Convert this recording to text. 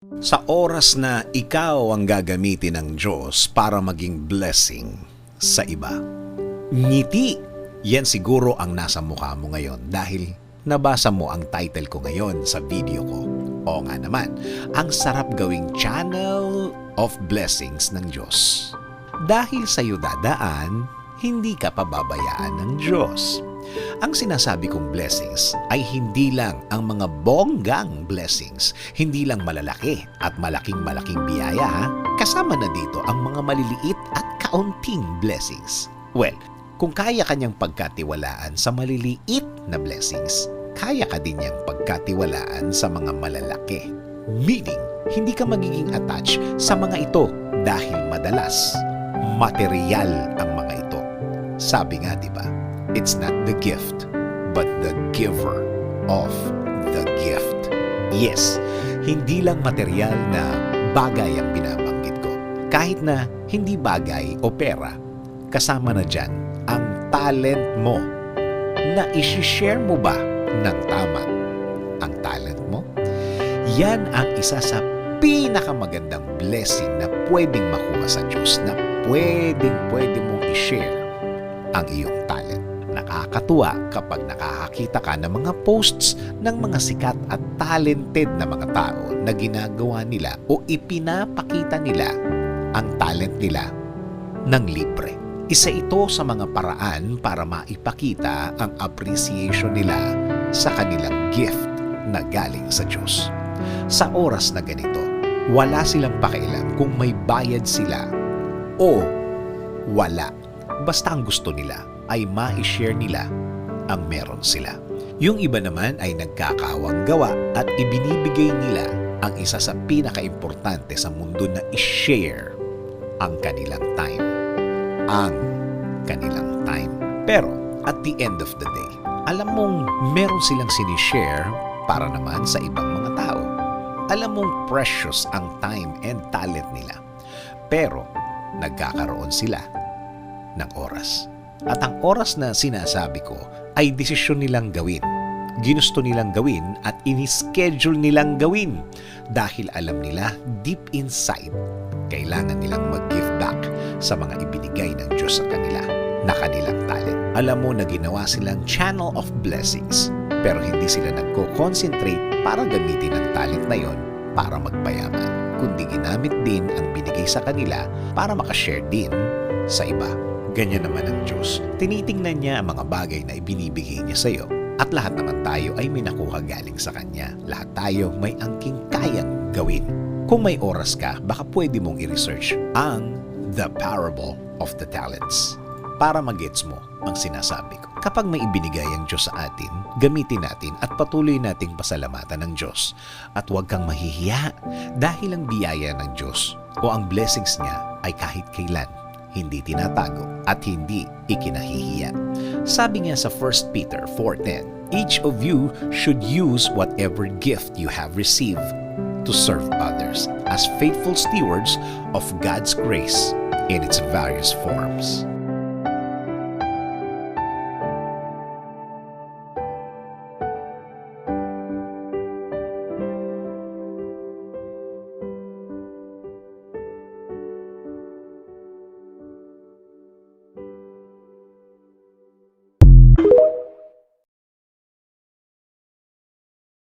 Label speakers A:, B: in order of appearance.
A: Sa oras na ikaw ang gagamitin ng Diyos para maging blessing sa iba. Ngiti, yan siguro ang nasa mukha mo ngayon dahil nabasa mo ang title ko ngayon sa video ko. Oo nga naman, ang sarap gawing channel of blessings ng Diyos. Dahil sa'yo dadaan, hindi ka pababayaan ng Diyos. Ang sinasabi kong blessings ay hindi lang ang mga bonggang blessings, hindi lang malalaki at malaking biyaya ha. Kasama na dito ang mga maliliit at kaunting blessings. Well, kung kaya kanyang pagkatiwalaan sa maliliit na blessings, kaya ka din niyang pagkatiwalaan sa mga malalaki. Meaning, hindi ka magiging attached sa mga ito dahil madalas, material ang mga ito. Sabi nga, di ba? It's not the gift, but the giver of the gift. Yes, hindi lang material na bagay ang binabanggit ko. Kahit na hindi bagay o pera, kasama na dyan ang talent mo na isi-share mo ba ng tama ang talent mo? Yan ang isa sa pinakamagandang blessing na pwedeng makuha sa Diyos, na pwede mong i-share ang iyong talent. Nakakatuwa kapag nakakakita ka ng mga posts ng mga sikat at talented na mga tao na ginagawa nila o ipinapakita nila ang talent nila ng libre. Isa ito sa mga paraan para maipakita ang appreciation nila sa kanilang gift na galing sa Diyos. Sa oras na ganito, wala silang pakialam kung may bayad sila o wala. Basta ang gusto nila ay ma-share nila ang meron sila. Yung iba naman ay nagkakawang gawa at ibinibigay nila ang isa sa pinaka-importante sa mundo na i-share ang kanilang time. Ang kanilang time. Pero at the end of the day, alam mong meron silang sinishare para naman sa ibang mga tao. Alam mong precious ang time and talent nila. Pero nagkakaroon sila ng oras. At ang oras na sinasabi ko ay desisyon nilang gawin. Ginusto nilang gawin at ini-schedule nilang gawin dahil alam nila deep inside kailangan nilang mag-give back sa mga ibinigay ng Diyos sa kanila na kanilang talent. Alam mo na ginawa silang channel of blessings pero hindi sila nagko-concentrate para gamitin ang talent na yon para magpayaman, kundi ginamit din ang binigay sa kanila para makashare din sa iba. Ganyan naman ang Diyos. Tinitingnan niya ang mga bagay na ibinibigay niya sa iyo. At lahat naman tayo ay may nakuha galing sa Kanya. Lahat tayo may angking kayang gawin. Kung may oras ka, baka pwede mong i-research ang The Parable of the Talents para magets mo ang sinasabi ko. Kapag may ibinigay ang Diyos sa atin, gamitin natin at patuloy nating pasalamatan ng Diyos. At huwag kang mahihiya dahil ang biyaya ng Diyos o ang blessings niya ay kahit kailan hindi tinatago at hindi ikinahihiya. Sabi niya sa 1 Peter 4:10, each of you should use whatever gift you have received to serve others as faithful stewards of God's grace in its various forms.